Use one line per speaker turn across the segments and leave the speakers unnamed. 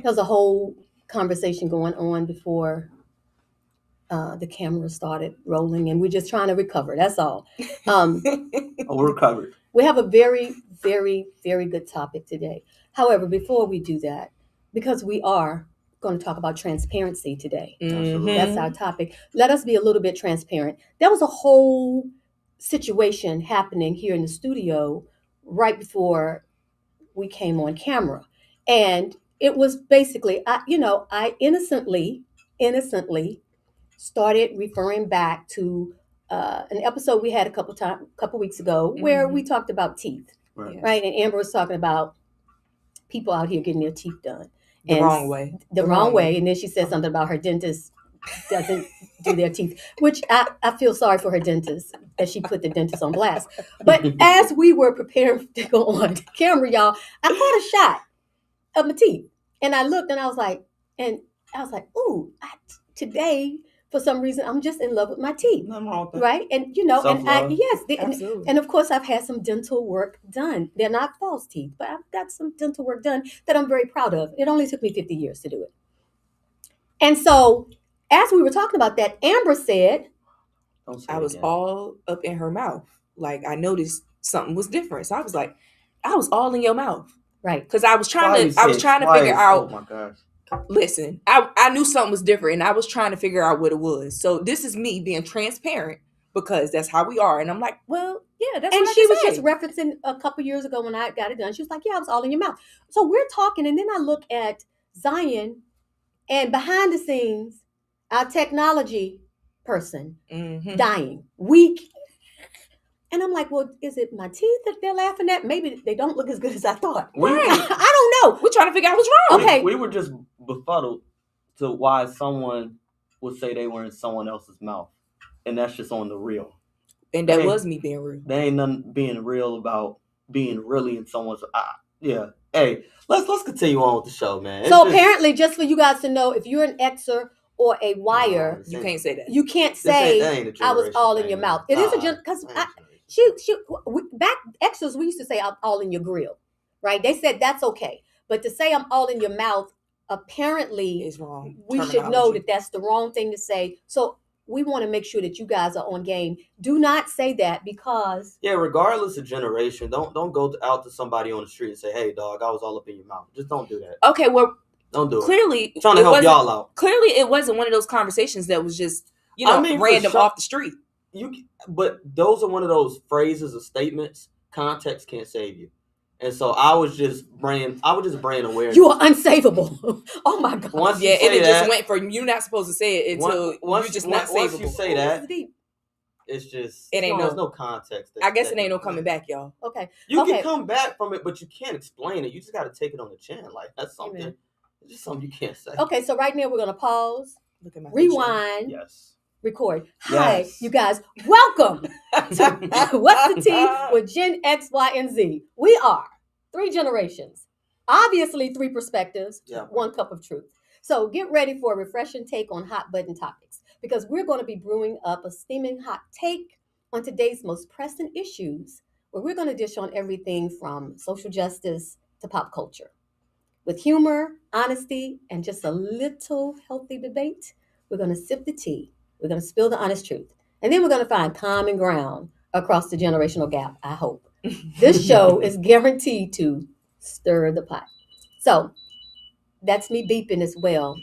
There was a whole conversation going on before the camera started rolling, and we're just trying to recover. That's all.
We're recovered.
We have a very, very, very good topic today. However, before we do that, because we are going to talk about transparency today, that's our topic. Let us be a little bit transparent. There was a whole situation happening here in the studio right before we came on camera, and it was basically, I innocently started referring back to an episode we had a couple weeks ago where we talked about teeth, right? And Amber was talking about people out here getting their teeth done
the wrong way,
and then she said something about her dentist doesn't do their teeth, which I feel sorry for her dentist that she put the dentist on blast. But as we were preparing to go on camera, y'all, I caught a shot of my teeth, and I looked and I was like, ooh, today for some reason I'm just in love with my teeth, right? And and of course I've had some dental work done. They're not false teeth, but I've got some dental work done that I'm very proud of. It only took me 50 years to do it. And so as we were talking about that, Amber said,
I was all up in her mouth. Like, I noticed something was different. So I was like, I was all in your mouth.
Right.
Because I was trying to figure out. Oh my gosh. Listen, I knew something was different, and I was trying to figure out what it was. So this is me being transparent, because that's how we are. And I'm like, well, yeah, that's what I
she was just referencing a couple years ago when I got it done. She was like, yeah, I was all in your mouth. So we're talking, and then I look at Zion, and behind the scenes, our technology person dying, weak. And I'm like, well, is it my teeth that they're laughing at? Maybe they don't look as good as I thought. I don't know.
We're trying to figure out what's wrong.
Okay.
We were just befuddled to why someone would say they were in someone else's mouth. And that's just on the real.
And that was me being real.
There ain't nothing being real about being really in someone's yeah. Hey, let's continue on with the show, man.
So apparently, just for you guys to know, if you're an Xer or a wire,
you can't say that.
You can't say I was all in your mouth. It is a because back Xers, we used to say I'm all in your grill, right? They said that's okay, but to say I'm all in your mouth apparently
is wrong.
We should know that that's the wrong thing to say. So we want to make sure that you guys are on game. Do not say that, because
regardless of generation, don't go out to somebody on the street and say, "Hey, dog, I was all up in your mouth." Just don't do that.
Okay, well,
don't do
clearly,
I'm trying to help y'all out.
Clearly, it wasn't one of those conversations that was just random off the street.
But those are one of those phrases or statements. Context can't save you. And so I was just bringing awareness.
You are unsavable. Oh my God.
Just went from you not supposed to say it until you just not savable.
Once you say that, it's just there's no context.
I guess it ain't no coming back, y'all.
Okay.
You can come back from it, but you can't explain it. You just got to take it on the chin. Like, that's something. Amen. It's just something you can't say.
Okay, so right now we're gonna pause. Look at my rewind.
Picture. Yes.
Record. Hi, you guys. Welcome to What's the Tea with Gen X, Y, and Z. We are 3 generations, obviously 3 perspectives, 1 cup of truth. So get ready for a refreshing take on hot button topics, because we're going to be brewing up a steaming hot take on today's most pressing issues, where we're going to dish on everything from social justice to pop culture. With humor, honesty, and just a little healthy debate, we're going to sip the tea. We're going to spill the honest truth. And then we're going to find common ground across the generational gap, I hope. This show is guaranteed to stir the pot. So that's me beeping as well.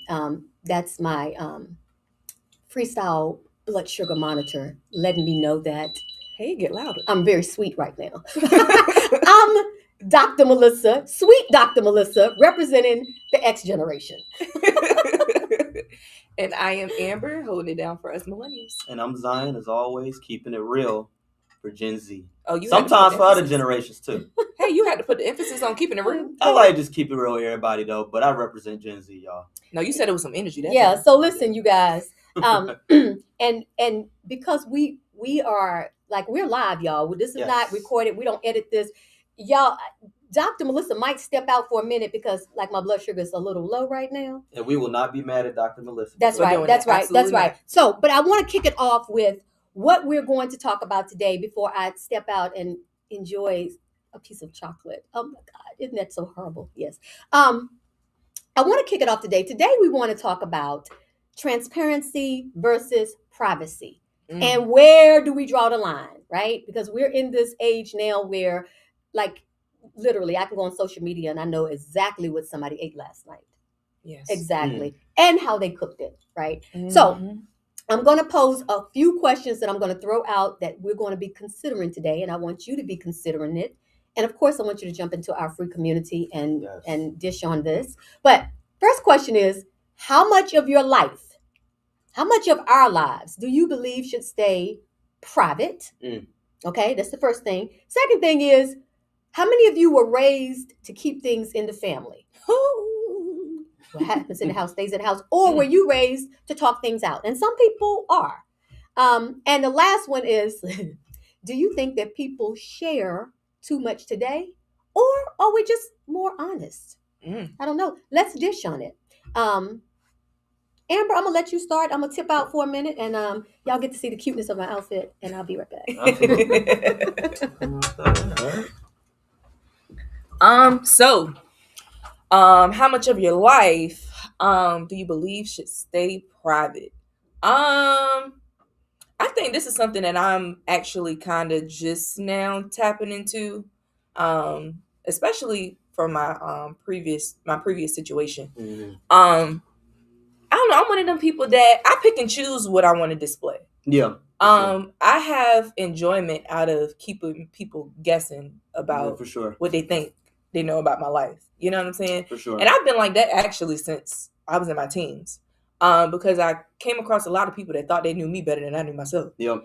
That's my freestyle blood sugar monitor letting me know that,
hey, get louder.
I'm very sweet right now. I'm Dr. Melissa, sweet Dr. Melissa, representing the X generation.
And I am Amber, holding it down for us millennials.
And I'm Zion, as always, keeping it real for Gen Z.
Oh, you
sometimes for other generations too.
Hey, you had to put the emphasis on keeping it real.
I like to just keep it real with everybody though, but I represent Gen Z, y'all.
No, you said it was some energy.
That's so listen, you guys, and because we are like, we're live, y'all. This is not recorded. We don't edit this, y'all. Dr. Melissa might step out for a minute because, like, my blood sugar is a little low right now.
And we will not be mad at Dr. Melissa.
That's right. That's right. That's right. So, but I want to kick it off with what we're going to talk about today before I step out and enjoy a piece of chocolate. Oh my God, isn't that so horrible? Yes. I want to kick it off today. Today, we want to talk about transparency versus privacy. And where do we draw the line, right? Because we're in this age now where, like, literally, I can go on social media and I know exactly what somebody ate last night.
Yes.
Exactly. And how they cooked it, right? So I'm going to pose a few questions that I'm going to throw out that we're going to be considering today. And I want you to be considering it. And of course, I want you to jump into our free community and dish on this. But first question is, how much of your life, how much of our lives do you believe should stay private? Okay, that's the first thing. Second thing is, how many of you were raised to keep things in the family? What happens in the house stays in the house. Or were you raised to talk things out? And some people are. And the last one is, do you think that people share too much today? Or are we just more honest? I don't know. Let's dish on it. Amber, I'm going to let you start. I'm going to tip out for a minute. And y'all get to see the cuteness of my outfit. And I'll be right back.
How much of your life do you believe should stay private? I think this is something that I'm actually kind of just now tapping into, especially from my previous situation. I don't know. I'm one of them people that I pick and choose what I want to display.
Yeah.
I have enjoyment out of keeping people guessing about
for sure.
what they think they know about my life. You know what I'm saying?
For sure.
And I've been like that actually since I was in my teens. Because I came across a lot of people that thought they knew me better than I knew myself.
Yep.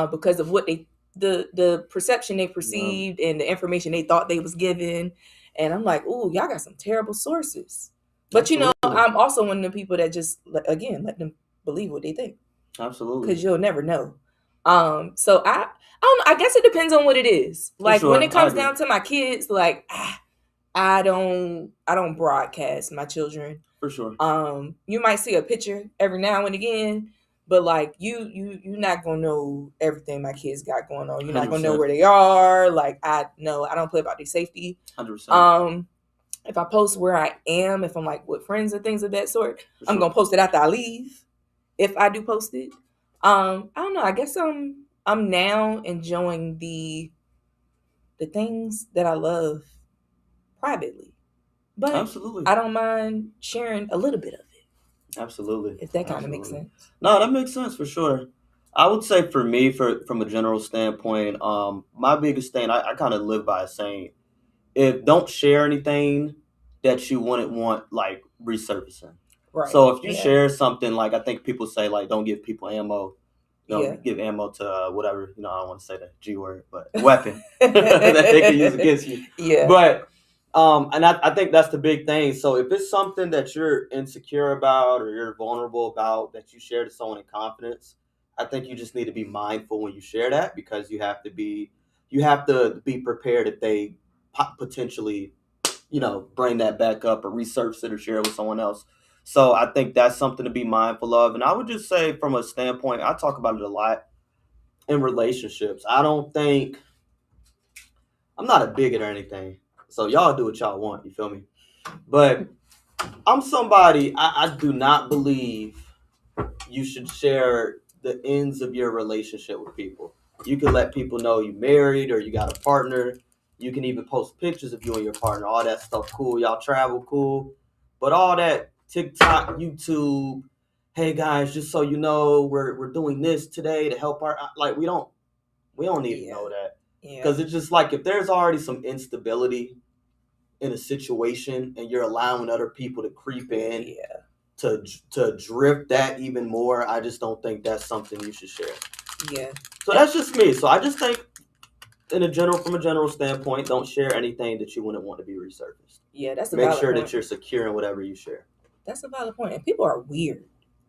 Because of what the perception they perceived and the information they thought they was given. And I'm like, ooh, y'all got some terrible sources. But
Absolutely.
I'm also one of the people that just, again, let them believe what they think.
Absolutely.
Because you'll never know. So I don't know. I guess it depends on what it is. Like when it comes down to my kids, like I don't broadcast my children.
For sure.
You might see a picture every now and again, but like you're not gonna know everything my kids got going on. You're not gonna know where they are. Like I don't play about their safety.
100%.
If I post where I am, if I'm like with friends and things of that sort,
For
I'm gonna post it after I leave. If I do post it, I don't know. I guess I'm now enjoying the things that I love privately, but
Absolutely.
I don't mind sharing a little bit of it.
Absolutely.
If that kind of makes sense.
No, that makes sense for sure. I would say for me, from a general standpoint, my biggest thing, I kind of live by saying, don't share anything that you wouldn't want like resurfacing.
Right.
So if you share something, like I think people say like don't give people ammo. Don't give ammo to whatever, I don't want to say the G word, but weapon that they can use against you.
Yeah.
But and I think that's the big thing. So if it's something that you're insecure about or you're vulnerable about that you share to someone in confidence, I think you just need to be mindful when you share that, because you have to be prepared if they potentially, bring that back up or resurface it or share it with someone else. So I think that's something to be mindful of. And I would just say from a standpoint, I talk about it a lot in relationships. I'm not a bigot or anything. So y'all do what y'all want, you feel me? But I'm somebody, I do not believe you should share the ends of your relationship with people. You can let people know you married or you got a partner. You can even post pictures of you and your partner. All that stuff, cool. Y'all travel, cool. But all that TikTok, YouTube, hey guys, just so you know, we're doing this today to help our, like, we don't need to know that. Because it's just like, if there's already some instability in a situation and you're allowing other people to creep in to drift that even more, I just don't think that's something you should share.
Yeah.
So that's just me. So I just think from a general standpoint, don't share anything that you wouldn't want to be resurfaced.
Yeah, that's a
Make
valid
sure
point.
that you're secure in whatever you share.
That's a valid point. And people are weird.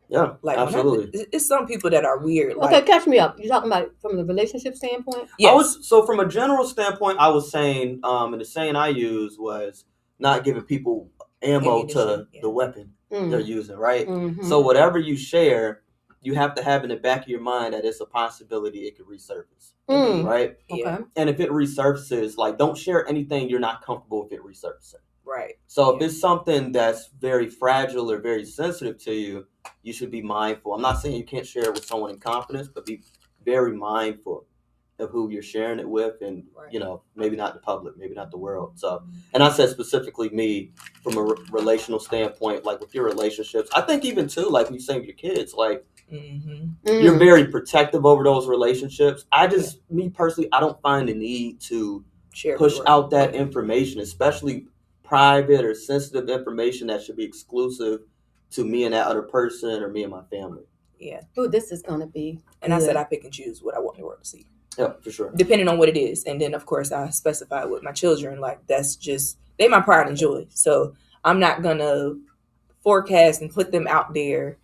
Yeah,
like
absolutely.
It's some people that are weird.
Okay, catch me up. You're talking about it from the relationship standpoint?
Yes.
So from a general standpoint, I was saying, and the saying I used was not giving people ammo to the weapon they're using, right?
Mm-hmm.
So whatever you share, you have to have in the back of your mind that it's a possibility it could resurface, right?
Okay.
And if it resurfaces, like, don't share anything you're not comfortable with it resurfacing.
Right.
So if it's something that's very fragile or very sensitive to you, you should be mindful. I'm not saying you can't share it with someone in confidence, but be very mindful of who you're sharing it with, and maybe not the public, maybe not the world. So, and I said specifically me from a relational standpoint, like with your relationships. I think even too, like when you say with your kids, like you're very protective over those relationships. Me personally, I don't find the need to push out that information, especially private or sensitive information that should be exclusive to me and that other person or me and my family.
Yeah.
Oh, this is going to be
And
good.
I said I pick and choose what I want the world to see.
Yeah, for sure.
Depending on what it is. And then, of course, I specify with my children, like, that's just, they my pride and joy. So I'm not going to forecast and put them out there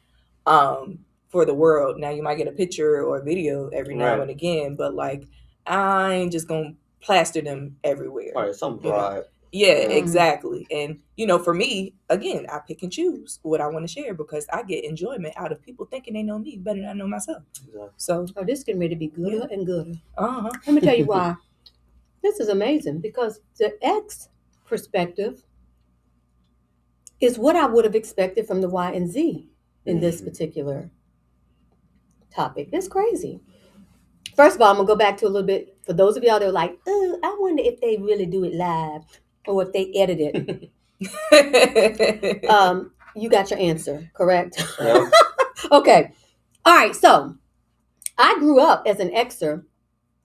for the world. Now, you might get a picture or a video every now and again, but, like, I ain't just going to plaster them everywhere.
All right, some pride.
Yeah, exactly. And, for me, again, I pick and choose what I want to share because I get enjoyment out of people thinking they know me better than I know myself.
Exactly.
So,
this is getting ready to be gooder and gooder.
Uh-huh.
Let me tell you why. This is amazing because the X perspective is what I would have expected from the Y and Z in this particular topic. It's crazy. First of all, I'm going to go back to a little bit. For those of y'all that are like, oh, I wonder if they really do it live or if they edit it. You got your answer, correct?
Yep.
Okay. All right. So I grew up as an Xer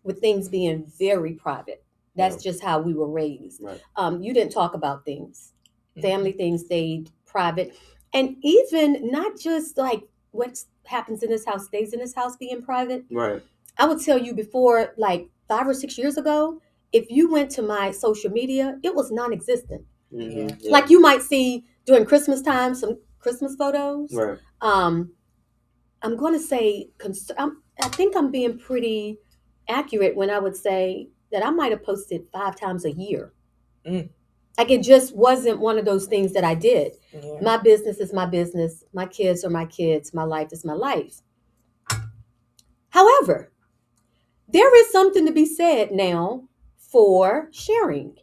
with things being very private. That's just how we were raised.
Right.
You didn't talk about things. Family things stayed private. And even not just like what happens in this house stays in this house being private.
Right.
I would tell you before, like 5 or 6 years ago, if you went to my social media, it was non-existent.
Yeah.
Like you might see during Christmas time, some Christmas photos.
Right.
I'm going to say, I think I'm being pretty accurate when I would say that I might have posted 5 times a year. Like it just wasn't one of those things that I did. Yeah. My business is my business. My kids are my kids. My life is my life. However, there is something to be said now for sharing.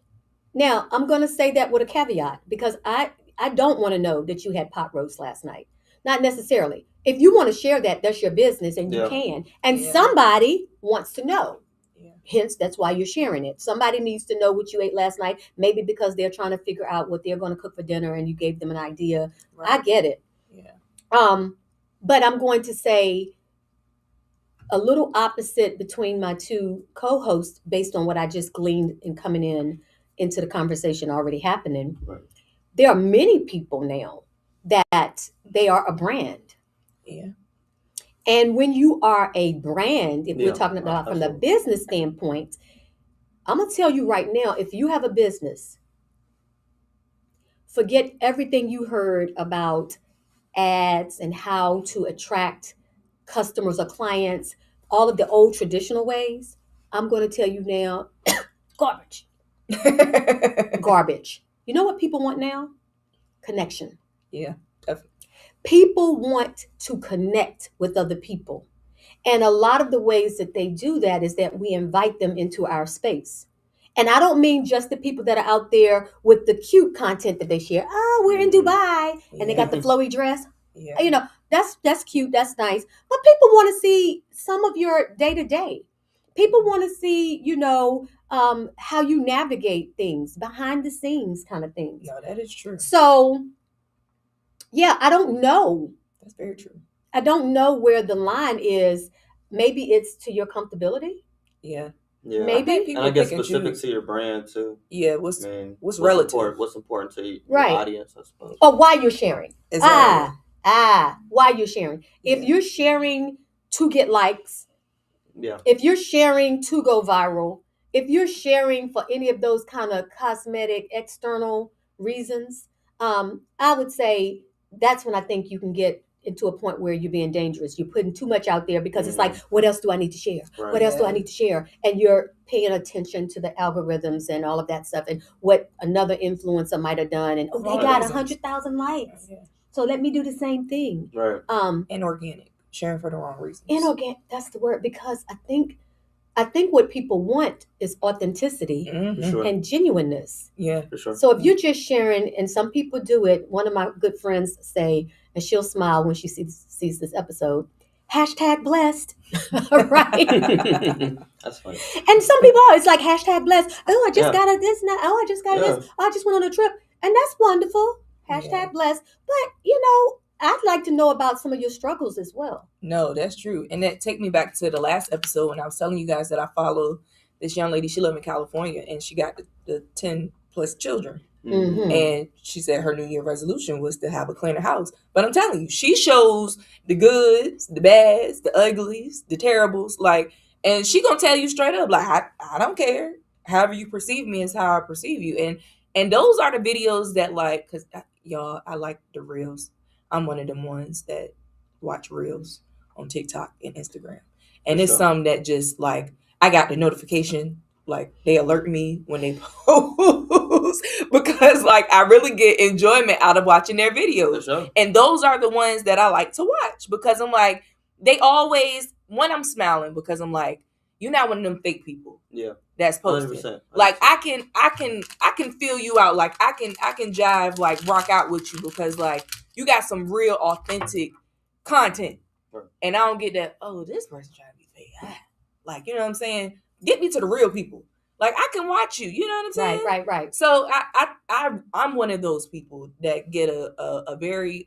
Now, I'm going to say that with a caveat because I don't want to know that you had pot roast last night. Not necessarily. If you want to share that, that's your business and you can. And somebody wants to know. Yeah. Hence, that's why you're sharing it. Somebody needs to know what you ate last night, maybe because they're trying to figure out what they're going to cook for dinner and you gave them an idea. Right. I get it. Yeah. But I'm going to say a little opposite between my two co-hosts based on what I just gleaned in coming into the conversation already happening. Right. There are many people now that they are a brand. Yeah. And when you are a brand, if we're talking about from the business standpoint, I'm going to tell you right now, if you have a business, forget everything you heard about ads and how to attract customers or clients, all of the old traditional ways. I'm going to tell you now, garbage. Garbage. You know what people want now? Connection. Yeah. People want to connect with other people. And a lot of the ways that they do that is that we invite them into our space. And I don't mean just the people that are out there with the cute content that they share. Oh, we're in Dubai and they got the flowy dress. Yeah. You know, that's cute. That's nice. But people want to see some of your day-to-day. People want to see, how you navigate things, behind the scenes kind of things.
No, that is true.
So, yeah, I don't know.
That's very true.
I don't know where the line is. Maybe it's to your comfortability.
Yeah.
Yeah.
Maybe.
And I guess specific to your brand too.
Yeah. What's relative?
What's important to your audience, I suppose.
Or why you're sharing.
Exactly.
Why you're sharing. If you're sharing to get likes, if you're sharing to go viral, if you're sharing for any of those kind of cosmetic external reasons, I would say that's when I think you can get into a point where you're being dangerous. You're putting too much out there because it's like, what else do I need to share? Right. What else do I need to share? And you're paying attention to the algorithms and all of that stuff and what another influencer might have done. And they got 100,000 likes. Yeah. So let me do the same thing.
Right.
Inorganic. Sharing for the wrong reasons.
Inorganic, that's the word. Because I think I think what people want is authenticity and genuineness.
Yeah,
for sure.
So if you're just sharing, and some people do it, one of my good friends say, and she'll smile when she sees this episode, #blessed. Right?
That's funny.
And some people are, it's like #blessed. Oh, I just got a this now. Oh, I just got this. Oh, I just went on a trip. And that's wonderful. #blessed. But, I'd like to know about some of your struggles as well.
No, that's true. And that take me back to the last episode when I was telling you guys that I follow this young lady. She lives in California and she got the 10 plus children.
Mm-hmm.
And she said her New Year resolution was to have a cleaner house. But I'm telling you, she shows the goods, the bads, the uglies, the terribles. Like, and she gonna tell you straight up, like, I don't care. However you perceive me is how I perceive you. And those are the videos that, like, because y'all, I like the reels. I'm one of them ones that watch reels on TikTok and Instagram. And it's something that just, like, I got the notification, like, they alert me when they post because, like, I really get enjoyment out of watching their videos.
Sure.
And those are the ones that I like to watch because I'm like, they always, I'm smiling because I'm like, you're not one of them fake people.
Yeah.
That's posted.
100%.
Like, I can feel you out. Like, I can jive, like, rock out with you because, like, you got some real authentic content.
Right.
And I don't get that, oh, this person trying to be fake. Like, you know what I'm saying? Get me to the real people. Like, I can watch you. You know what I'm saying?
Right.
So I'm one of those people that get a very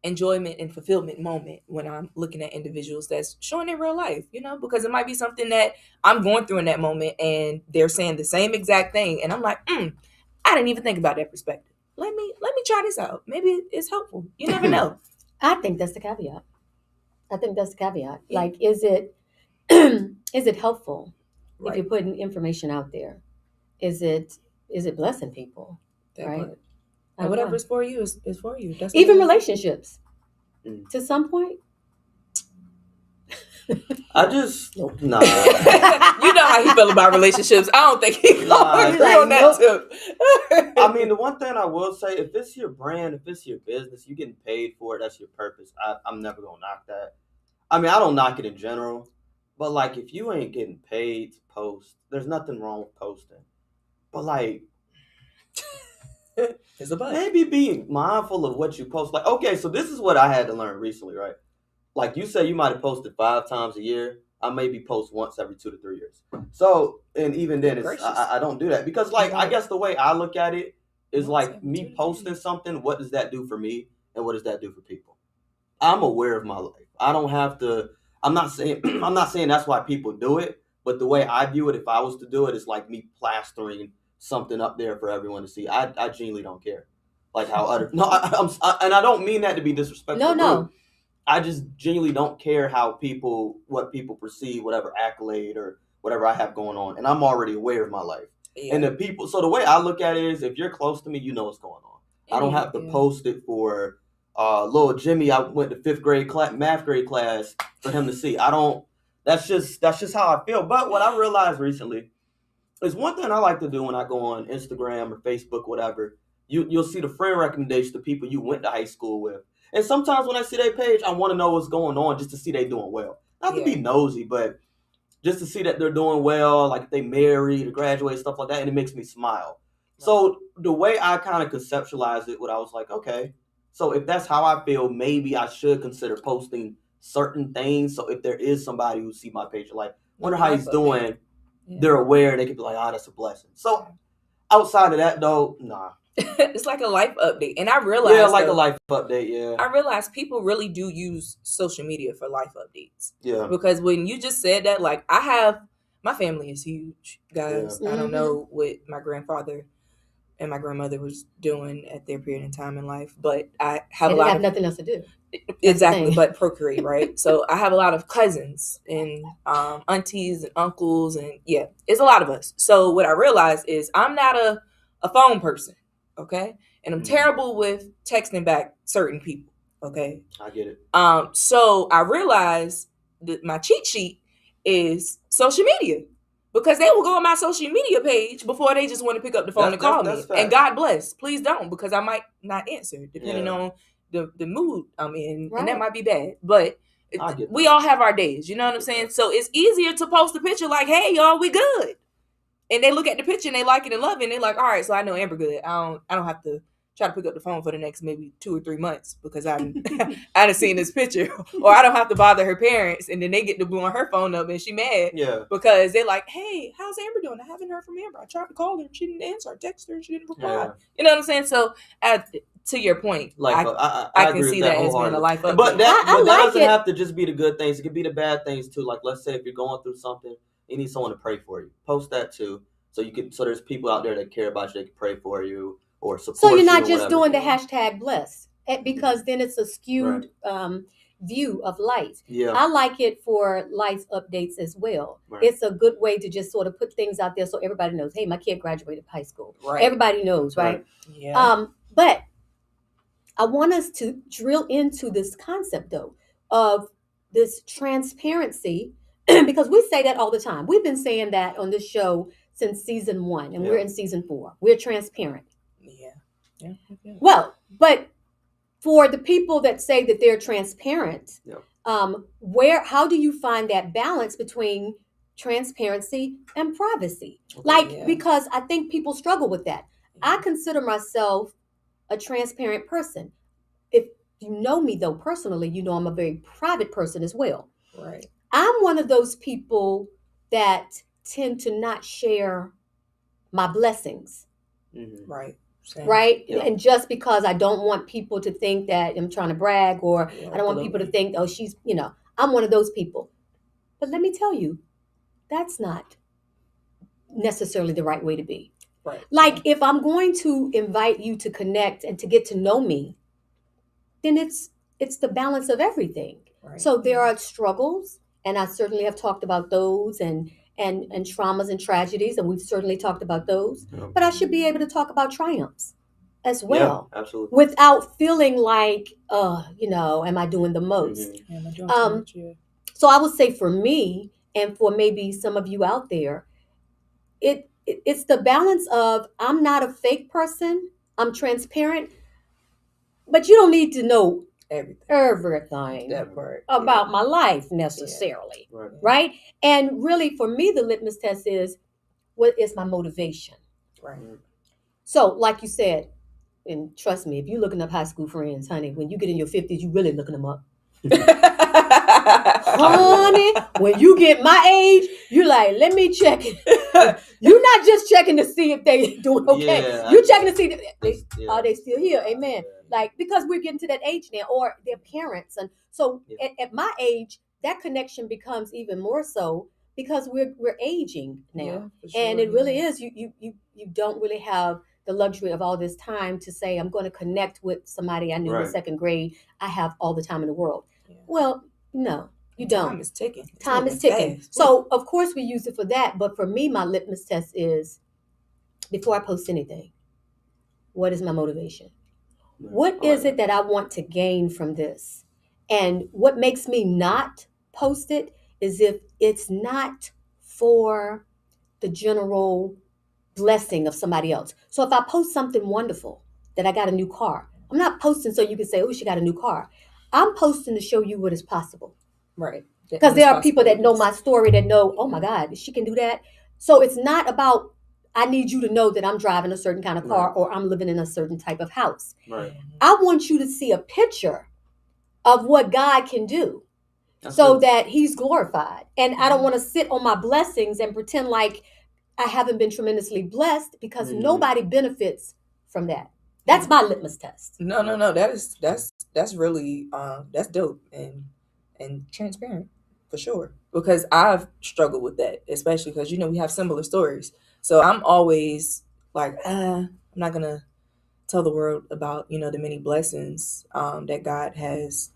enjoyment and fulfillment moment when I'm looking at individuals that's showing in real life, because it might be something that I'm going through in that moment and they're saying the same exact thing. And I'm like, I didn't even think about that perspective. Let me try this out. Maybe it's helpful. You never know.
I think that's the caveat.
Yeah.
Like, is it helpful
Right.
if you're putting information out there? Is it blessing people?
That
right?
part. And whatever is for you is for you. That's
even relationships. To some point.
I just nah.
You know how he feel about relationships. I don't think he's on that too.
I mean, the one thing I will say, if it's your brand, if it's your business, you're getting paid for it. That's your purpose. I'm never gonna knock that. I mean, I don't knock it in general, but like, if you ain't getting paid to post, there's nothing wrong with posting. But like,
it's a
maybe be mindful of what you post. Like, okay, so this is what I had to learn recently, right? Like you said, you might have posted 5 times a year. I maybe post once every 2 to 3 years. So, and even then, I don't do that because, like, I guess the way I look at it is like me posting something. What does that do for me, and what does that do for people? I'm aware of my life. I don't have to. I'm not saying that's why people do it, but the way I view it, if I was to do it, is like me plastering something up there for everyone to see. I genuinely don't care. Like how other and I don't mean that to be disrespectful.
No.
I just genuinely don't care what people perceive, whatever accolade or whatever I have going on. And I'm already aware of my life. Yeah. And the way I look at it is, if you're close to me, you know what's going on. I don't have to post it for little Jimmy. I went to 5th grade math grade class for him to see. That's just how I feel. But what I realized recently is one thing I like to do when I go on Instagram or Facebook, whatever, you'll see the friend recommendations to people you went to high school with. And sometimes when I see their page, I want to know what's going on just to see they doing well. Not to be nosy, but just to see that they're doing well, like if they married or graduate, stuff like that, and it makes me smile. Right. So the way I kind of conceptualized it, I was like, okay, so if that's how I feel, maybe I should consider posting certain things. So if there is somebody who see my page, like, wonder how he's doing, they're aware, they could be like, oh, that's a blessing. So outside of that, though, nah.
It's like a life update. And I realized...
Yeah, like a life update, yeah.
I realized people really do use social media for life updates.
Yeah.
Because when you just said that, like, my family is huge, guys. Yeah. I don't know what my grandfather and my grandmother was doing at their period in time in life, but I have a lot of...
nothing else to do.
Exactly, but procreate, right? So I have a lot of cousins and aunties and uncles, and it's a lot of us. So what I realized is I'm not a phone person. Okay. And I'm terrible with texting back certain people. Okay.
I get it.
So I realized that my cheat sheet is social media, because they will go on my social media page before they just want to pick up the phone and call me. And God bless, please don't, because I might not answer depending on the mood I'm in. Right. And that might be bad. But We all have our days, you know what I'm saying? So it's easier to post a picture like, hey, y'all, we good. And they look at the picture and they like it and love it. And they're like, all right, so I know Amber good. I don't have to try to pick up the phone for the next maybe 2 or 3 months because I done seen this picture. Or I don't have to bother her parents. And then they get to blowing her phone up and she mad.
Yeah.
Because they're like, hey, how's Amber doing? I haven't heard from Amber. I tried to call her. She didn't answer. I texted her. She didn't reply. Yeah. You know what I'm saying? So to your point, like I can see that as being a life update.
But that doesn't have to just be the good things. It could be the bad things too. Like let's say if you're going through something, you need someone to pray for you. Post that too. So there's people out there that care about you, that can pray for you or support you.
So you're not just doing the hashtag blessed because then it's a skewed view of life.
Yeah.
I like it for life updates as well. Right. It's a good way to just sort of put things out there so everybody knows, hey, my kid graduated high school. Right. Everybody knows, right?
Yeah.
But I want us to drill into this concept though of this transparency because we say that all the time. We've been saying that on this show since season 1, and we're in season 4. We're transparent.
Yeah.
Well, but for the people that say that they're transparent, how do you find that balance between transparency and privacy? Because I think people struggle with that. I consider myself a transparent person. If you know me though personally, you know I'm a very private person as well.
Right.
I'm one of those people that tend to not share my blessings.
Mm-hmm.
Right. Same.
Right.
Yeah.
And just because I don't want people to think that I'm trying to brag or I don't want people to think, oh, she's, I'm one of those people. But let me tell you, that's not necessarily the right way to be.
Right.
Like if I'm going to invite you to connect and to get to know me, then it's the balance of everything. Right. So there are struggles, and I certainly have talked about those and traumas and tragedies, and we've certainly talked about those. Yeah. But I should be able to talk about triumphs as well.
Yeah, absolutely.
Without feeling like, am I doing the most?
Mm-hmm. Am I doing too much? Yeah.
So I would say for me, and for maybe some of you out there, it's the balance of I'm not a fake person. I'm transparent, but you don't need to know everything
that part
about my life necessarily, right? And really, for me, the litmus test is what is my motivation,
right?
So, like you said, and trust me, if you're looking up high school friends, honey, when you get in your 50s, you really looking them up. Honey, when you get my age, you're like, let me check it. You're not just checking to see if they're doing okay. Yeah, you're checking to see are they still here. Amen. Like, because we're getting to that age now, or their parents. And so at my age, that connection becomes even more so because we're aging now. Yeah, sure, and it really is. You don't really have the luxury of all this time to say, I'm going to connect with somebody I knew in 2nd grade. I have all the time in the world. Yeah. Well, no, you don't.
Time is ticking.
Time is ticking. So, of course, we use it for that. But for me, my litmus test is, before I post anything, what is my motivation? What is it that I want to gain from this? And what makes me not post it is if it's not for the general blessing of somebody else. So if I post something wonderful, that I got a new car, I'm not posting so you can say, oh, she got a new car. I'm posting to show you what is possible.
Right.
Because there are people that know my story that know, oh my God, she can do that. So it's not about, I need you to know that I'm driving a certain kind of car or I'm living in a certain type of house.
Right.
I want you to see a picture of what God can do that he's glorified. And I don't want to sit on my blessings and pretend like I haven't been tremendously blessed because nobody benefits from that. That's my litmus test.
No. That's really that's dope and transparent for sure. Because I've struggled with that, especially because we have similar stories. So I'm always like, I'm not gonna tell the world about the many blessings that God has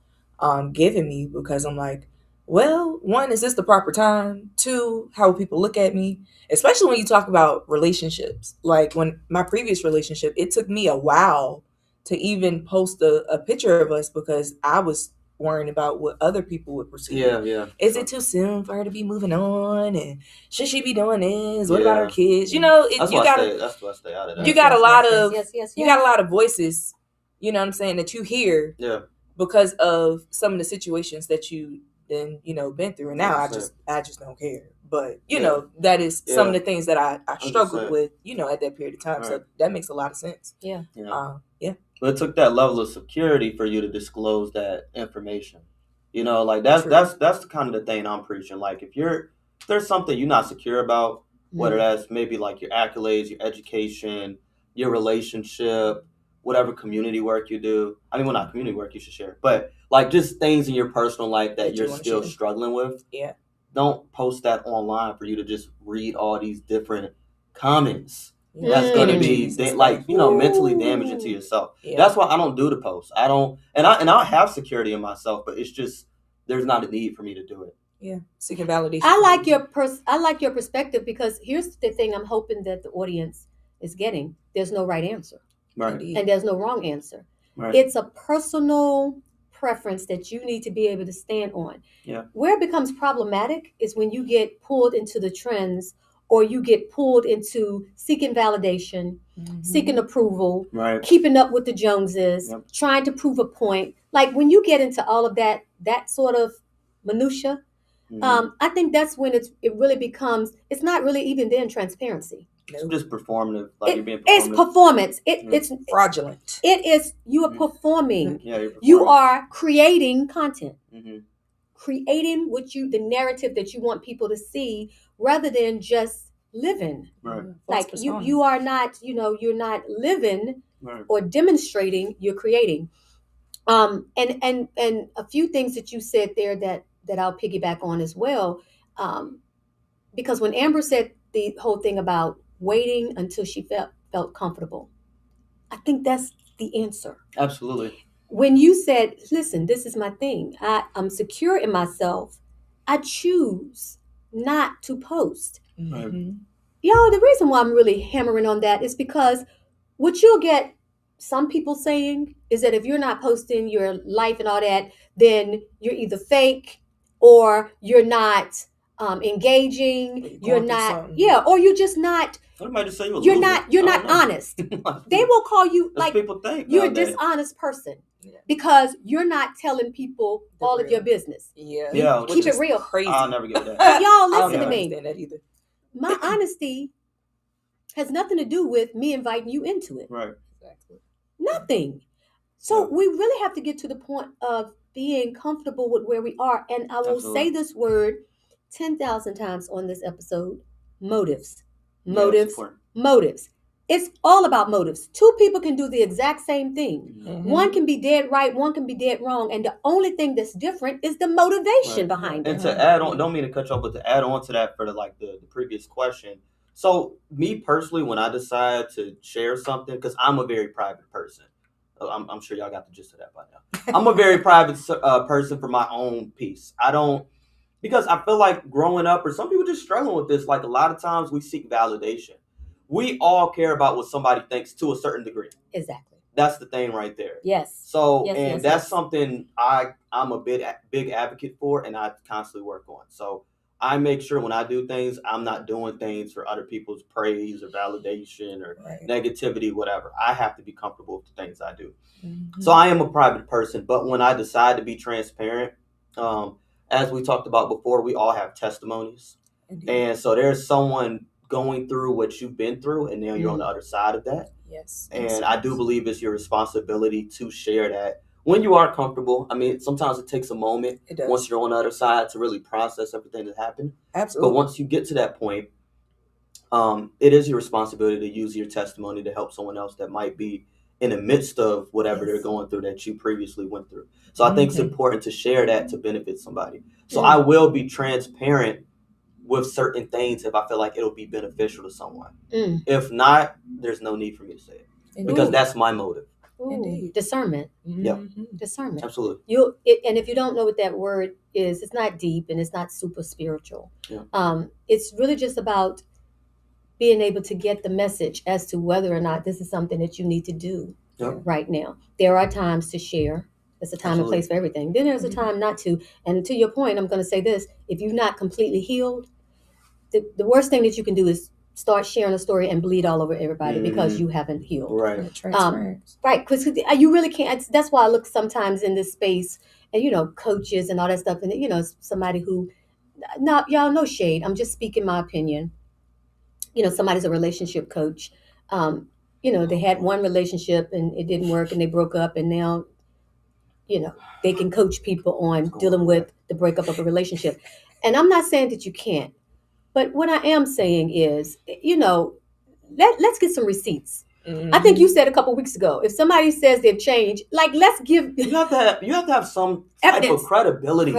given me, because I'm like, well, 1, is this the proper time? 2, how will people look at me? Especially when you talk about relationships. Like when my previous relationship, it took me a while to even post a picture of us because I was worrying about what other people would perceive.
Yeah.
Is it too soon for her to be moving on? And should she be doing this? What about her kids? That's why I stay out of that. You got a lot of voices, you know what I'm saying, that you hear.
Yeah.
because of some of the situations that you then, been through. And now I just don't care. But, that is some of the things that I struggled with, at that period of time. Right. So that makes a lot of sense.
Yeah.
But it took that level of security for you to disclose that information. That's the kind of the thing I'm preaching. Like if there's something you're not secure about, whether that's maybe like your accolades, your education, your relationship, whatever community work you do. I mean, well, not community work you should share, but like just things in your personal life that you're still struggling with.
Yeah.
Don't post that online for you to just read all these different comments. That's going to be mentally damaging to yourself. Yeah. That's why I don't do the post. I don't, and I have security in myself, but it's just there's not a need for me to do it.
Yeah, seeking validation.
I like your perspective, because here's the thing I'm hoping that the audience is getting. There's no right answer,
right?
And there's no wrong answer.
Right.
It's a personal preference that you need to be able to stand on.
Yeah.
Where it becomes problematic is when you get pulled into the trends, or you get pulled into seeking validation, seeking approval,
right,
keeping up with the Joneses, trying to prove a point. Like when you get into all of that sort of minutia, I think that's when it really becomes, it's not really even then transparency.
It's just performative. Like you're being performative.
It's performance. It's
fraudulent.
It is, you are performing.
Yeah, you're performing.
You are creating content.
Creating
the narrative that you want people to see, rather than just living.
Right.
Like you are not, you're not living or demonstrating, you're creating. And a few things that you said there that I'll piggyback on as well. Because when Amber said the whole thing about waiting until she felt comfortable, I think that's the answer.
Absolutely.
When you said, listen, this is my thing. I'm secure in myself. I choose not to post.
Mm-hmm.
Y'all, the reason why I'm really hammering on that is because what you'll get some people saying is that if you're not posting your life and all that, then you're either fake, or you're not engaging. You're not, or you're just not. You're not honest. They will call you like
people think
you're a dishonest person. Yeah. Because you're not telling people all of your business.
Yeah.
Keep it real.
Crazy.
I'll never get that.
Y'all listen to me.
That either.
My honesty has nothing to do with me inviting you into it.
Right.
Exactly.
Nothing. So we really have to get to the point of being comfortable with where we are. And I will say this word 10,000 times on this episode: motives. Motives. It's all about motives. Two people can do the exact same thing. Mm-hmm. One can be dead right, one can be dead wrong. And the only thing that's different is the motivation behind it.
And to add on, don't mean to cut you off, but to add on to that for the previous question. So me personally, when I decide to share something, because I'm a very private person. I'm sure y'all got the gist of that by now. I'm a very private person for my own peace. Because I feel like growing up, or some people just struggling with this, like a lot of times we seek validation. We all care about what somebody thinks to a certain degree.
Exactly.
That's the thing right there.
Yes.
So, that's something I'm a big advocate for, and I constantly work on. So I make sure when I do things, I'm not doing things for other people's praise or validation or negativity, whatever. I have to be comfortable with the things I do. Mm-hmm. So I am a private person, but when I decide to be transparent, as we talked about before, we all have testimonies. Indeed. And so there's someone going through what you've been through, and now you're on the other side of that.
Yes.
And I do believe it's your responsibility to share that when you are comfortable. I mean, sometimes it takes a moment once you're on the other side to really process everything that happened.
Absolutely.
But once you get to that point, it is your responsibility to use your testimony to help someone else that might be in the midst of whatever they're going through that you previously went through. So I think it's important to share that to benefit somebody. So I will be transparent with certain things if I feel like it'll be beneficial to someone. If not, there's no need for me to say it because that's my motive.
Indeed. Discernment.
Yeah.
Discernment.
Absolutely.
And if you don't know what that word is, it's not deep and it's not super spiritual.
Yeah.
It's really just about being able to get the message as to whether or not this is something that you need to do right now. There are times to share. There's a time and place for everything. Then there's a time not to. And to your point, I'm going to say this: if you're not completely healed, the worst thing that you can do is start sharing a story and bleed all over everybody because you haven't healed.
Right.
Right. Because you really can't. That's why I look sometimes in this space and, coaches and all that stuff. And, somebody who, not y'all, no shade. I'm just speaking my opinion. Somebody's a relationship coach. They had one relationship and it didn't work and they broke up, and now, they can coach people on dealing with the breakup of a relationship. And I'm not saying that you can't, but what I am saying is, let's get some receipts. Mm-hmm. I think you said a couple weeks ago, if somebody says they've changed, like, let's give.
You have to have some type of credibility.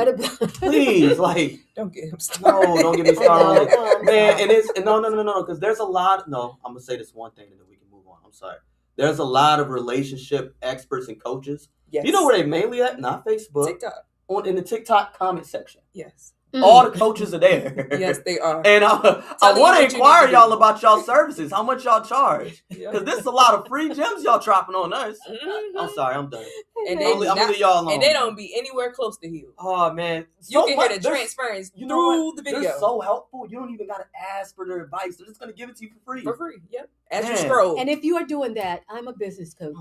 Please, like,
don't get him started.
No, don't get me started. Man, and it's no, because there's a lot. No, I'm gonna say this one thing and then we can move on. I'm sorry. There's a lot of relationship experts and coaches. Yes. You know where they mainly at? Not Facebook.
TikTok.
In the TikTok comment section.
Yes.
All the coaches are there.
Yes, they are.
And I want to inquire y'all about y'all services. How much y'all charge? Because this is a lot of free gems y'all dropping on us. Mm-hmm. I'm sorry, I'm done.
And I'm gonna leave y'all alone. And they don't be anywhere close to healed.
Oh man,
you can hear the transference through the video.
They're so helpful. You don't even gotta ask for their advice. They're just gonna give it to you for free.
For free, yep. As you scroll.
And if you are doing that, I'm a business coach.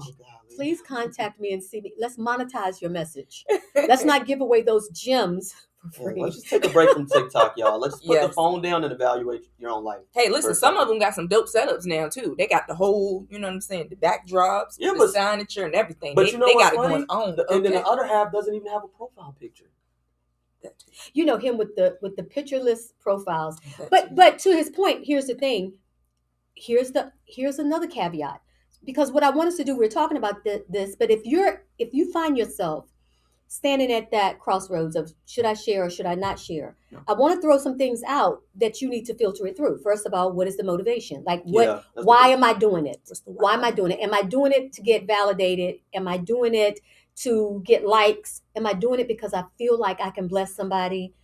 Please contact me and see me. Let's monetize your message. Let's not give away those gems.
Yeah, let's just take a break from TikTok, y'all. Let's put the phone down and evaluate your own life.
Hey, listen, some of them got some dope setups now, too. They got the whole, you know what I'm saying, the backdrops, the signature and everything.
But
they got it going on.
And then the other half doesn't even have a profile picture.
Him with the pictureless profiles. But to his point, here's the thing. Here's another caveat. Because what I want us to do, we're talking about this, but if you find yourself standing at that crossroads of should I share or should I not share? Yeah. I want to throw some things out that you need to filter it through. First of all, what is the motivation? Like, why am I doing it? Why am I doing it? Am I doing it to get validated? Am I doing it to get likes? Am I doing it because I feel like I can bless somebody?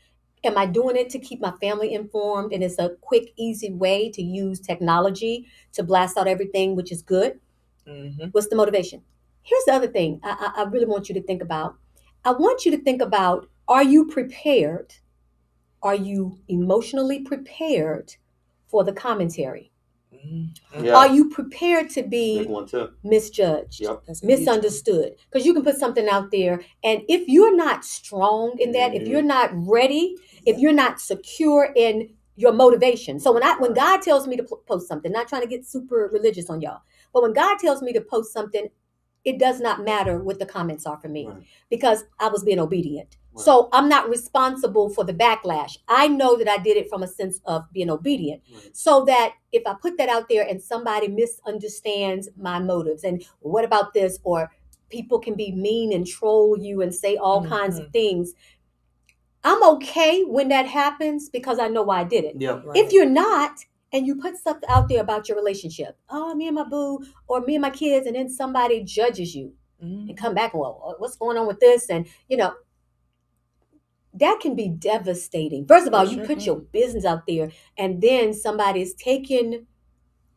Am I doing it to keep my family informed? And it's a quick, easy way to use technology to blast out everything, which is good. Mm-hmm. What's the motivation? Here's the other thing I really want you to think about. I want you to think about, are you prepared? Are you emotionally prepared for the commentary? Mm-hmm. Yeah. Are you prepared to be misjudged, misunderstood? Because you can put something out there, and if you're not strong in that, if you're not ready, if you're not secure in your motivation. So when God tells me to post something, not trying to get super religious on y'all, but when God tells me to post something, it does not matter what the comments are for me because I was being obedient. Right. So I'm not responsible for the backlash. I know that I did it from a sense of being obedient. Right. So that if I put that out there and somebody misunderstands my motives and what about this, or people can be mean and troll you and say all kinds of things, I'm okay when that happens because I know why I did it.
Yeah.
Right. If you're not, and you put stuff out there about your relationship, me and my boo, or me and my kids, and then somebody judges you and come back and, well, what's going on with this? And, that can be devastating. First of all, you put your business out there, and then somebody is taking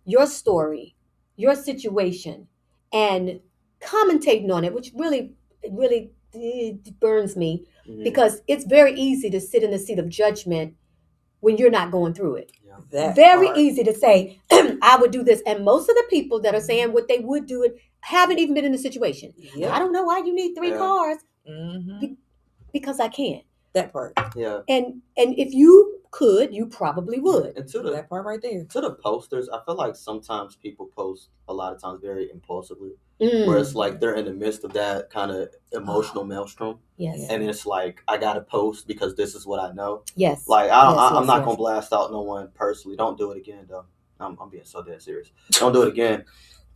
your story, your situation, and commentating on it, which really, really burns me because it's very easy to sit in the seat of judgment when you're not going through it. Very easy to say, I would do this. And most of the people that are saying what they would do it haven't even been in the situation. Yeah. I don't know why you need 3 cars. Mm-hmm. Because I can't.
That part.
Yeah.
And if you could, you probably would.
And to
that part right there.
To the posters, I feel like sometimes people post a lot of times very impulsively. Where it's like they're in the midst of that kind of emotional maelstrom.
Yes.
And it's like, I got to post because this is what I know.
Yes.
Like, I'm not going to blast out no one personally. Don't do it again, though. I'm being so dead serious. Don't do it again.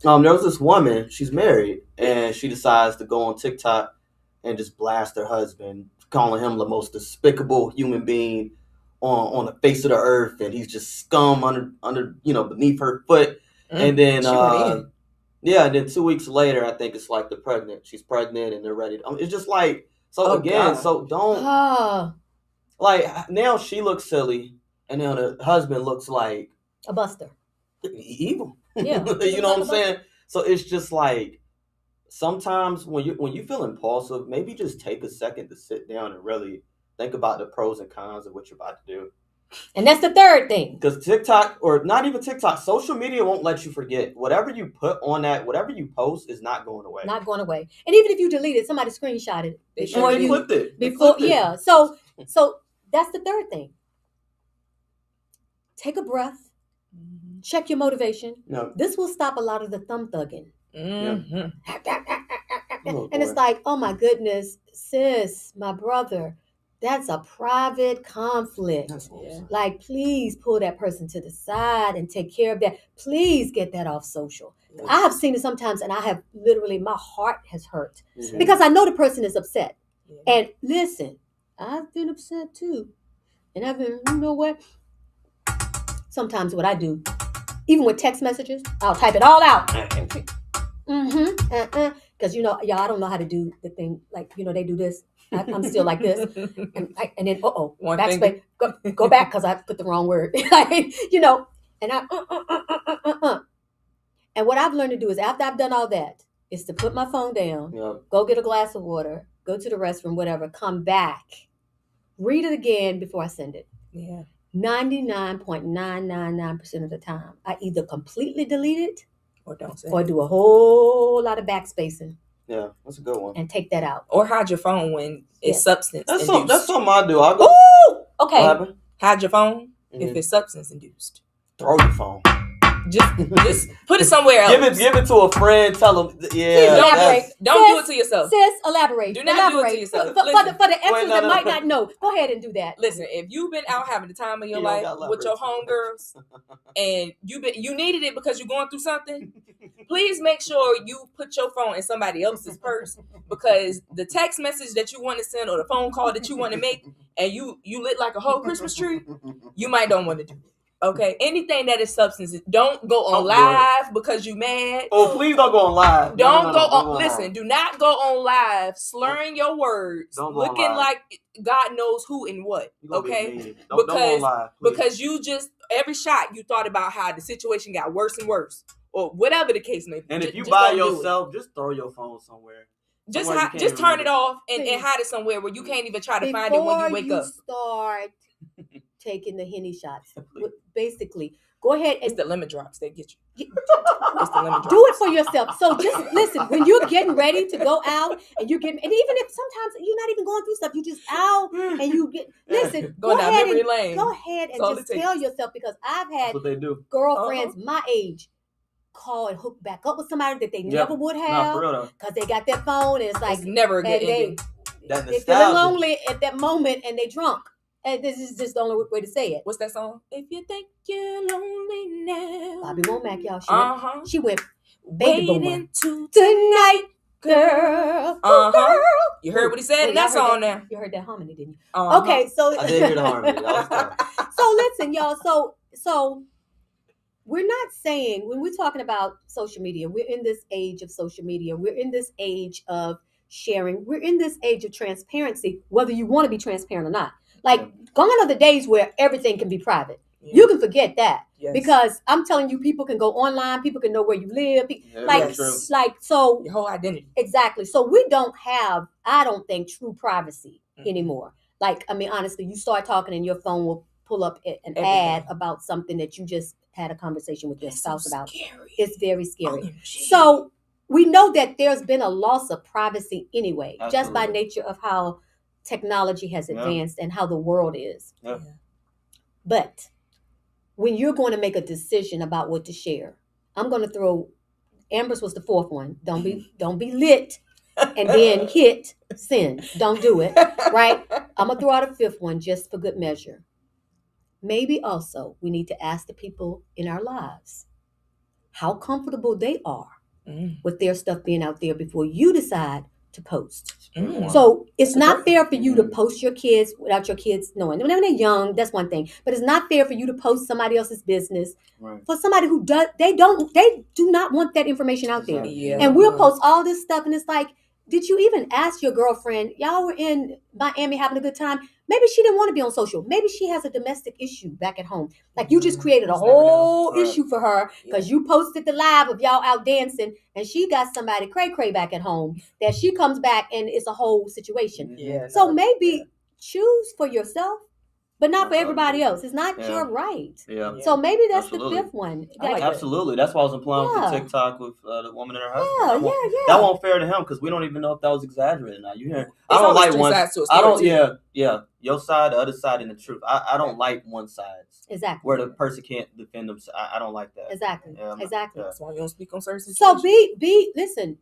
There was this woman, she's married, and she decides to go on TikTok and just blast her husband, calling him the most despicable human being on the face of the earth. And he's just scum under beneath her foot. And then... and then 2 weeks later, I think it's like she's pregnant and they're ready. It's just like, so don't, like, now she looks silly and then the husband looks like
a buster.
Evil.
Yeah.
You know what I'm saying? So it's just like, sometimes when you feel impulsive, maybe just take a second to sit down and really think about the pros and cons of what you're about to do.
And that's the third thing.
Because TikTok, or not even TikTok, social media won't let you forget. Whatever you put on that, whatever you post is not going away.
Not going away. And even if you delete it, somebody screenshotted it.
They clipped it.
Before, yeah. So that's the third thing. Take a breath. Check your motivation.
No.
This will stop a lot of the thumb thugging.
Mm-hmm.
And it's like, oh my goodness, sis, my brother, that's a private conflict. Like, please pull that person to the side and take care of that. Please get that off social. Yeah. I have seen it sometimes, and I have literally, my heart has hurt because I know the person is upset. Yeah. And listen, I've been upset too. And I've been, you know what? Sometimes what I do, even with text messages, I'll type it all out. Because, y'all, I don't know how to do the thing. Like, they do this. I'm still like this. And then, backspace. Go back because I put the wrong word. And I, And what I've learned to do is after I've done all that, is to put my phone down, go get a glass of water, go to the restroom, whatever, come back, read it again before I send it. Yeah. 99.999% of the time, I either completely delete it
or don't send
or do a whole lot of backspacing.
Yeah, that's a good one.
And take that out.
Or hide your phone when it's substance
induced.
That's
something I do. I'll go.
Ooh! Okay.
Hide your phone if it's substance induced.
Throw your phone.
Just put it somewhere else.
Give it to a friend. Tell them, yeah.
Don't do it to yourself.
Sis, elaborate.
Do not do it to yourself.
For the extras that might not know, go ahead and do that.
Listen, if you've been out having the time of your life with your homegirls, and you needed it because you're going through something, please make sure you put your phone in somebody else's purse, because the text message that you want to send or the phone call that you want to make, and you lit like a whole Christmas tree, you might don't want to do it. Okay, anything that is substance, don't go on live because you mad.
Oh, please don't go on live.
Don't go on. Listen, do not go on live slurring your words, looking like God knows who and what. Okay,
don't go on live,
because you just every shot you thought about how the situation got worse and worse, or whatever the case may be.
And if you by yourself, just throw your phone somewhere.
Just turn it off and hide it somewhere where you can't even try to find it when you wake up.
Start taking the Henny shots. Basically, go ahead and
it's the lemon drops that get you. It's the lemon drops.
Do it for yourself. So just listen, when you're getting ready to go out and even if sometimes you're not even going through stuff, you just out and you go ahead and just tell yourself, because I've had girlfriends my age call and hook back up with somebody that they never would have because they got their phone and it's like
it's never a good ending.
They're feeling lonely at that moment and they drunk. And this is just the only way to say it.
What's that song? If you think you're lonely now.
Bobby Womack, y'all. She went baby
boomer.
Tonight, girl. Girl.
You heard what he said in that song now.
You heard that harmony, didn't you? Okay, so
I did hear the harmony.
So listen, y'all. So we're not saying, when we're talking about social media, we're in this age of social media. We're in this age of sharing. We're in this age of transparency, whether you want to be transparent or not. Like, gone are the days where everything can be private. Yeah. You can forget that. Yes. Because I'm telling you, people can go online, people can know where you live. So
your whole identity.
Exactly. So we don't have, I don't think, true privacy anymore. Like, I mean, honestly, you start talking and your phone will pull up an ad about something that you just had a conversation with your spouse about.
Scary.
It's very scary. So we know that there's been a loss of privacy anyway, just by nature of how technology has advanced and how the world is. Yeah. But when you're going to make a decision about what to share, I'm going to throw, Amber's was the fourth one. Don't be lit and then hit send. Don't do it. Right? I'm going to throw out a fifth one just for good measure. Maybe also we need to ask the people in our lives how comfortable they are with their stuff being out there before you decide to post. So it's not fair for you to post your kids without your kids knowing. When they're young, that's one thing. But it's not fair for you to post somebody else's business for somebody who they do not want that information out there. Yeah. And we'll post all this stuff and it's like, did you even ask your girlfriend? Y'all were in Miami having a good time. Maybe she didn't want to be on social. Maybe she has a domestic issue back at home. Like you just created a whole issue for her because you posted the live of y'all out dancing and she got somebody cray back at home that she comes back and it's a whole situation. Yeah, so maybe choose for yourself but not for everybody else. It's not your right.
Yeah.
So maybe that's
Absolutely.
the fifth one.
Absolutely. That's why I was implying with the TikTok with the woman and her husband.
Yeah.
That won't fair to him because we don't even know if that was exaggerated or not. You hear?
I don't like one. I don't.
Yeah. Your side, the other side, and the truth. I don't like one side.
Exactly.
Where the person can't defend themselves. I don't like that.
Exactly. Exactly.
That's why you don't speak on certain situations.
So listen.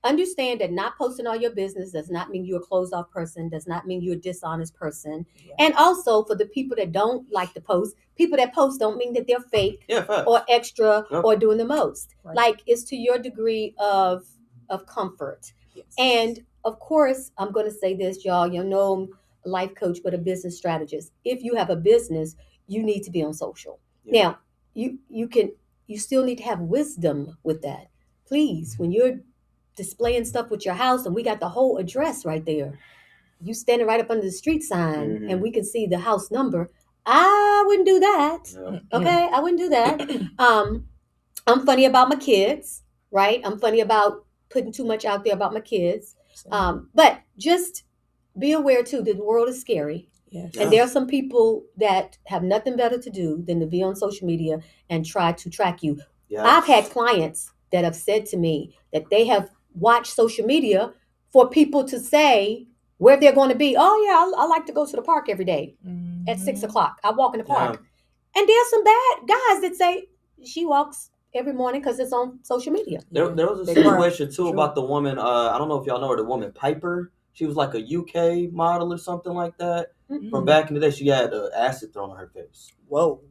Understand that not posting all your business does not mean you're a closed off person, does not mean you're a dishonest person. Yeah. And also for the people that don't like to post, people that post don't mean that they're fake or extra or doing the most. Right. Like it's to your degree of comfort. Yes. And of course, I'm going to say this, y'all, you know, I'm a life coach, but a business strategist. If you have a business, you need to be on social. Yeah. Now, you still need to have wisdom with that. Please, when you're displaying stuff with your house and we got the whole address right there, you standing right up under the street sign and we can see the house number, I wouldn't do that. Okay, I wouldn't do that. I'm funny about my kids, right? I'm funny about putting too much out there about my kids. But just be aware too that the world is scary. Yes. And there are some people that have nothing better to do than to be on social media and try to track you. Yes. I've had clients that have said to me that they have watched social media for people to say where they're going to be. Oh yeah, I like to go to the park every day at 6:00. I walk in the park. And there's some bad guys that say she walks every morning because it's on social media.
There was a situation too about the woman. I don't know if y'all know her, the woman Piper. She was like a UK model or something like that. From back in the day, she had acid thrown on her face.
Whoa.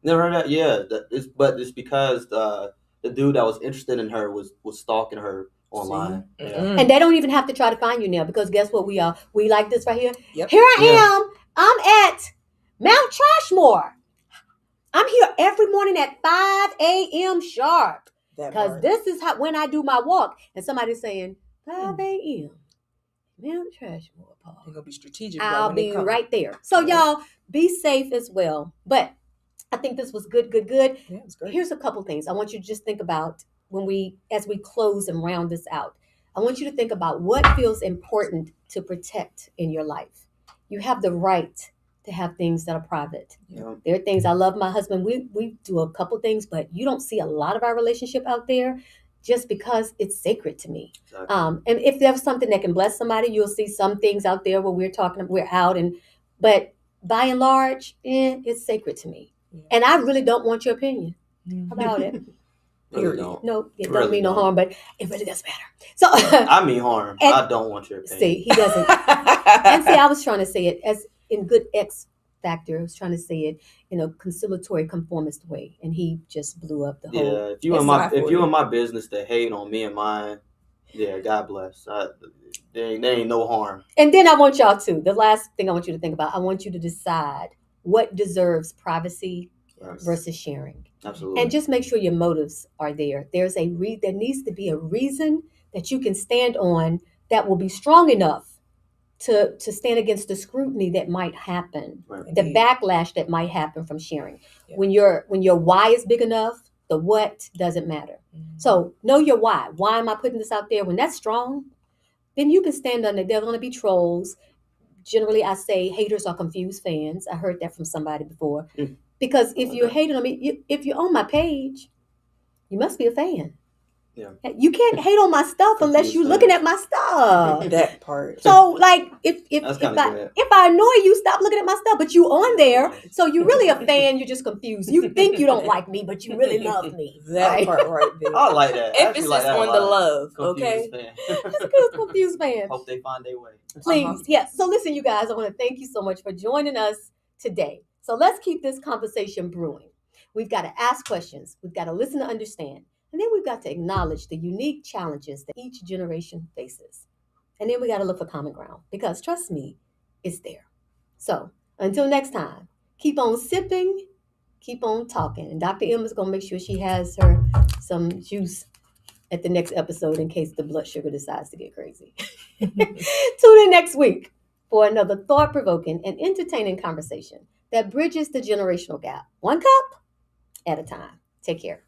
Never heard that? Yeah. It's because the dude that was interested in her was stalking her online. Yeah.
And they don't even have to try to find you now because guess what we are? We like this right here. Yep. Here I am. I'm at Mount Trashmore. I'm here every morning at 5 a.m. sharp because this is when I do my walk. And somebody's saying 5 a.m. Mount Trashmore Park.
You're gonna be strategic.
I'll be right there. So y'all be safe as well. But I think this was good. Yeah, it was great. Here's a couple things I want you to just think about as we close and round this out. I want you to think about what feels important to protect in your life. You have the right to have things that are private. Yeah. There are things I love my husband. We do a couple things, but you don't see a lot of our relationship out there just because it's sacred to me. Exactly. And if there's something that can bless somebody, you'll see some things out there where we're out but by and large, it's sacred to me. Yeah. And I really don't want your opinion about it.
Really don't.
No, it doesn't mean no harm, but it really does matter. So
I mean harm. I don't want your opinion.
See, he doesn't. And see, I was trying to say it as in good X factor. I was trying to say it in a conciliatory, conformist way, and he just blew up the whole.
Yeah, if you in my business to hate on me and mine, yeah, God bless. There ain't no harm.
And then I want y'all to. The last thing I want you to think about. I want you to decide what deserves privacy versus sharing.
Absolutely.
And just make sure your motives are there. There needs to be a reason that you can stand on that will be strong enough to stand against the scrutiny that might happen, the backlash that might happen from sharing. Yeah. When your why is big enough, the what doesn't matter. Mm-hmm. So know your why. Why am I putting this out there? When that's strong, then you can stand on it. There are going to be trolls. Generally, I say haters are confused fans. I heard that from somebody before. Because if you're hating on me, if you're on my page, you must be a fan. Yeah. You can't hate on my stuff unless you're looking at my stuff.
That part.
So, like, if I annoy you, stop looking at my stuff. But you on there, so you're really a fan. You're just confused. You think you don't like me, but you really love me.
That part right there.
I like that.
Emphasis on the love. Okay.
That's a good confused fan.
Hope they find their way.
Please, yeah. So listen, you guys. I want to thank you so much for joining us today. So let's keep this conversation brewing. We've got to ask questions. We've got to listen to understand. And then we've got to acknowledge the unique challenges that each generation faces. And then we got to look for common ground because trust me, it's there. So until next time, keep on sipping, keep on talking. And Dr. M is going to make sure she has her some juice at the next episode in case the blood sugar decides to get crazy. Tune in next week for another thought-provoking and entertaining conversation that bridges the generational gap, one cup at a time. Take care.